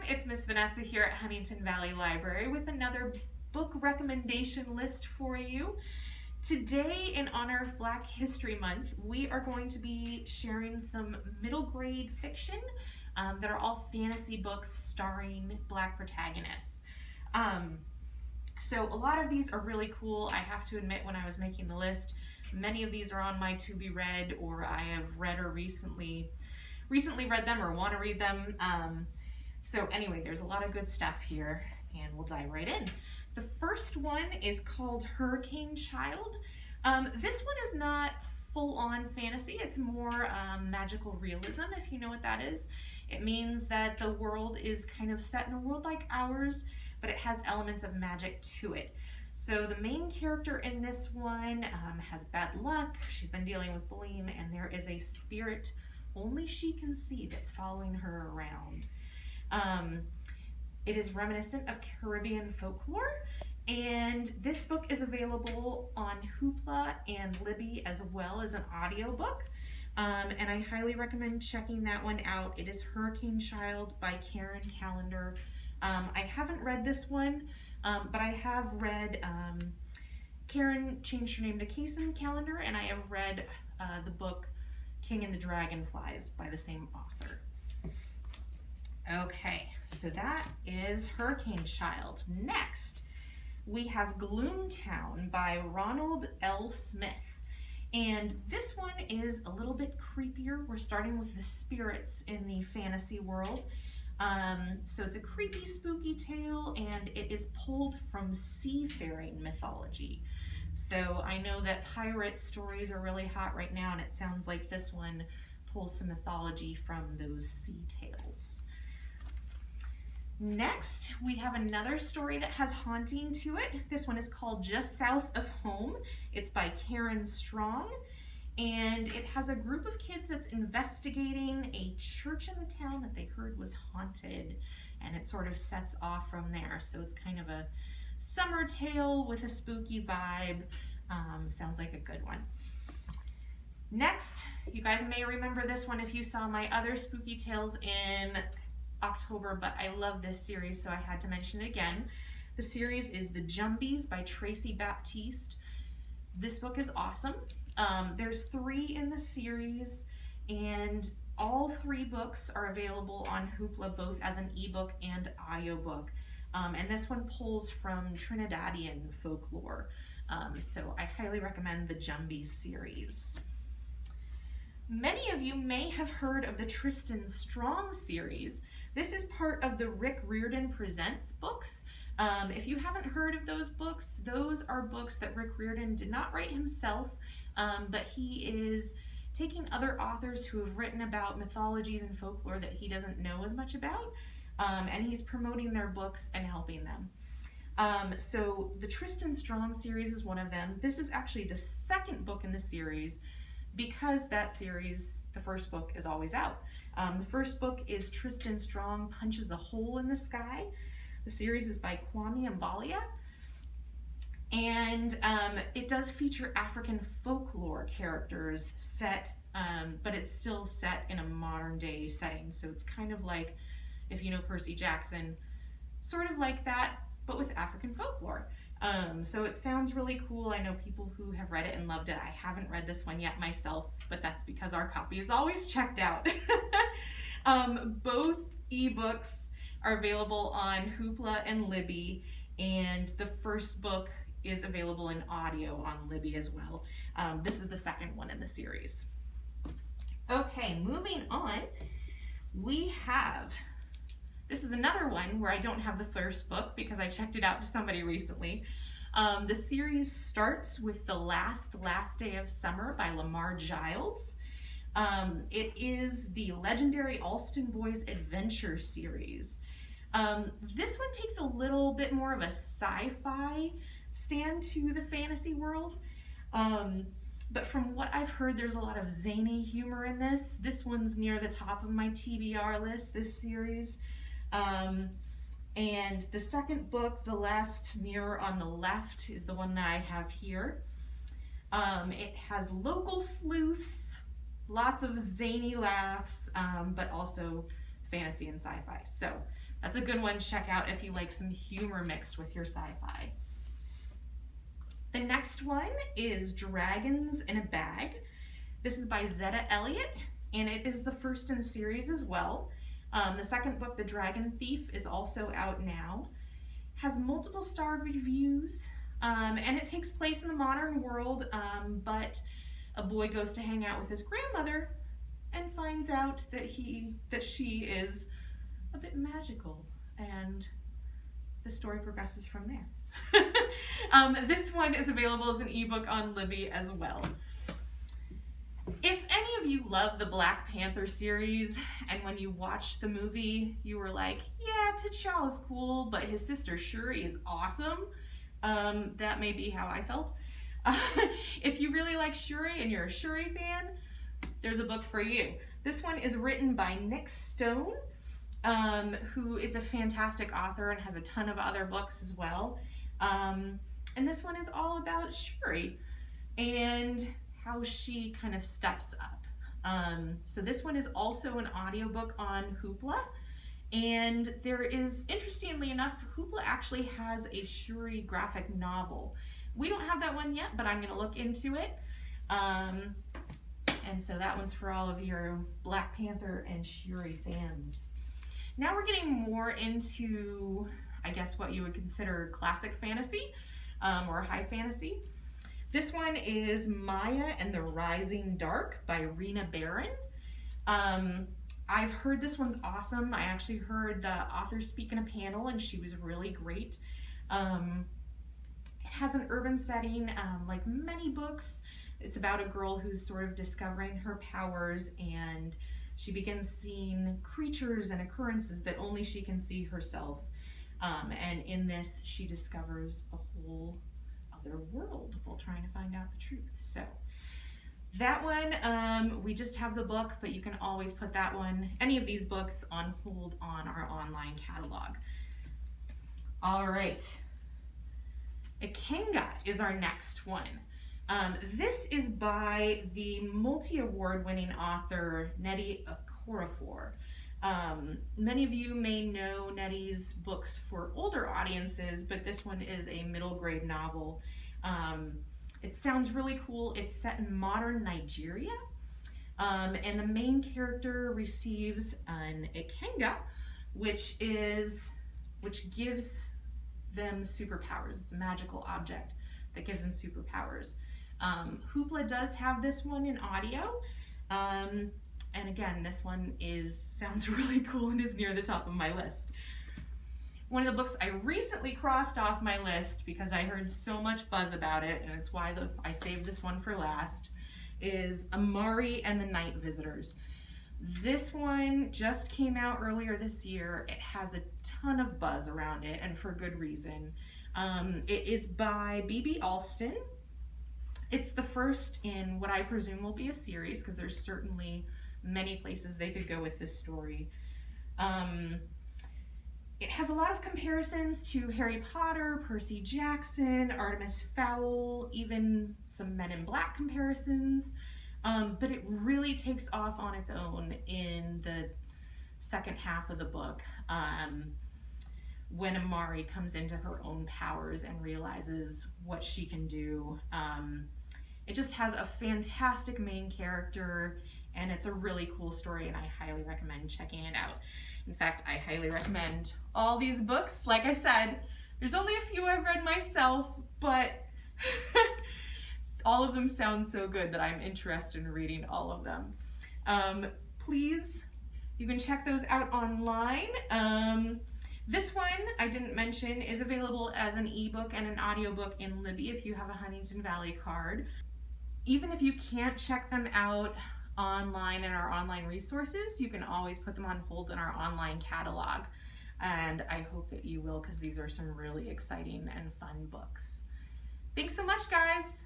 it's Miss Vanessa here at Huntington Valley Library with another book recommendation list for you. Today, in honor of Black History Month, we are going to be sharing some middle grade fiction that are all fantasy books starring Black protagonists. So a lot of these are really cool. I have to admit, when I was making the list, many of these are on my to be read, or I have read or recently read them or want to read them. So anyway, there's a lot of good stuff here, and we'll dive right in. The first one is called Hurricane Child. This one is not full-on fantasy. It's more magical realism, if you know what that is. It means that the world is kind of set in a world like ours, but it has elements of magic to it. So the main character in this one has bad luck. She's been dealing with bullying, and there is a spirit only she can see that's following her around. It is reminiscent of Caribbean folklore, and this book is available on Hoopla and Libby as well as an audiobook. And I highly recommend checking that one out. It is Hurricane Child by Kheryn Callender. I haven't read this one, but I have read Kheryn changed her name to Kacen Callender, and I have read the book King and the Dragonflies by the same author. Okay, so that is Hurricane Child. Next, we have Gloom Town by Ronald L. Smith. And this one is a little bit creepier. We're starting with the spirits in the fantasy world. So it's a creepy, spooky tale, and it is pulled from seafaring mythology. So I know that pirate stories are really hot right now, and it sounds like this one pulls some mythology from those sea tales. Next, we have another story that has haunting to it. This one is called Just South of Home. It's by Tristan Strong, and it has a group of kids that's investigating a church in the town that they heard was haunted, and it sort of sets off from there. So it's kind of a summer tale with a spooky vibe. Sounds like a good one. Next, you guys may remember this one if you saw my other spooky tales in October, but I love this series, so I had to mention it again. The series is The Jumbies by Tracey Baptiste. This book is awesome. There's 3 in the series, and all 3 books are available on Hoopla, both as an ebook and audiobook. And this one pulls from Trinidadian folklore. So I highly recommend the Jumbies series. Many of you may have heard of the Tristan Strong series. This is part of the Rick Riordan Presents books. If you haven't heard of those books, those are books that Rick Riordan did not write himself, but he is taking other authors who have written about mythologies and folklore that he doesn't know as much about, and he's promoting their books and helping them. So the Tristan Strong series is one of them. This is actually the second book in the series, because that series, the first book, is always out. The first book is Tristan Strong Punches a Hole in the Sky. The series is by Kwame Mbalia, and it does feature African folklore characters set, but it's still set in a modern day setting. So it's kind of like, if you know Percy Jackson, sort of like that, but with African folklore. So it sounds really cool. I know people who have read it and loved it. I haven't read this one yet myself, but that's because our copy is always checked out. Both ebooks are available on Hoopla and Libby, and the first book is available in audio on Libby as well. This is the second one in the series. Okay, moving on, we have, this is another one where I don't have the first book because I checked it out to somebody recently. The series starts with The Last Day of Summer by Lamar Giles. It is the Legendary Alston Boys Adventure series. This one takes a little bit more of a sci-fi stand to the fantasy world. But from what I've heard, there's a lot of zany humor in this. This one's near the top of my TBR list, this series. And the second book, The Last Mirror on the Left, is the one that I have here. It has local sleuths, lots of zany laughs, but also fantasy and sci-fi. So that's a good one to check out if you like some humor mixed with your sci-fi. The next one is Dragons in a Bag. This is by Zeta Elliott, and it is the first in the series as well. The second book, The Dragon Thief, is also out now. Has multiple star reviews, and it takes place in the modern world, but a boy goes to hang out with his grandmother and finds out that she is a bit magical, and the story progresses from there. This one is available as an ebook on Libby as well. If any of you love the Black Panther series, and when you watched the movie, you were like, yeah, T'Challa's cool, but his sister Shuri is awesome, that may be how I felt. If you really like Shuri and you're a Shuri fan, there's a book for you. This one is written by Nick Stone, who is a fantastic author and has a ton of other books as well. And this one is all about Shuri and how she kind of steps up. So this one is also an audiobook on Hoopla. And there is, interestingly enough, Hoopla actually has a Shuri graphic novel. We don't have that one yet, but I'm going to look into it. And so that one's for all of your Black Panther and Shuri fans. Now we're getting more into, I guess, what you would consider classic fantasy or high fantasy. This one is Maya and the Rising Dark by Rena Barron. I've heard this one's awesome. I actually heard the author speak in a panel, and she was really great. It has an urban setting, like many books. It's about a girl who's sort of discovering her powers, and she begins seeing creatures and occurrences that only she can see herself. And in this, she discovers a whole other world while trying to find out the truth. So that one, we just have the book, but you can always put that one, any of these books, on hold on our online catalog. All right. Ikenga is our next one. This is by the multi-award winning author Nnedi Okorafor. Many of you may know Nnedi's books for older audiences, but this one is a middle grade novel. It sounds really cool. It's set in modern Nigeria, and the main character receives an Ikenga, which gives them superpowers. It's a magical object that gives them superpowers. Hoopla does have this one in audio, and again, this one sounds really cool and is near the top of my list. One of the books I recently crossed off my list because I heard so much buzz about it, and it's why I saved this one for last, is Amari and the Night Visitors. This one just came out earlier this year. It has a ton of buzz around it, and for good reason. It is by B.B. Alston. It's the first in what I presume will be a series, because there's certainly many places they could go with this story. It has a lot of comparisons to Harry Potter, Percy Jackson, Artemis Fowl, even some Men in Black comparisons. But it really takes off on its own in the second half of the book, when Amari comes into her own powers and realizes what she can do. It just has a fantastic main character, and it's a really cool story, and I highly recommend checking it out. In fact, I highly recommend all these books. Like I said, there's only a few I've read myself, but all of them sound so good that I'm interested in reading all of them. Please, you can check those out online. This one, I didn't mention, is available as an ebook and an audiobook in Libby if you have a Huntington Valley card. Even if you can't check them out online in our online resources, you can always put them on hold in our online catalog. And I hope that you will, because these are some really exciting and fun books. Thanks so much, guys.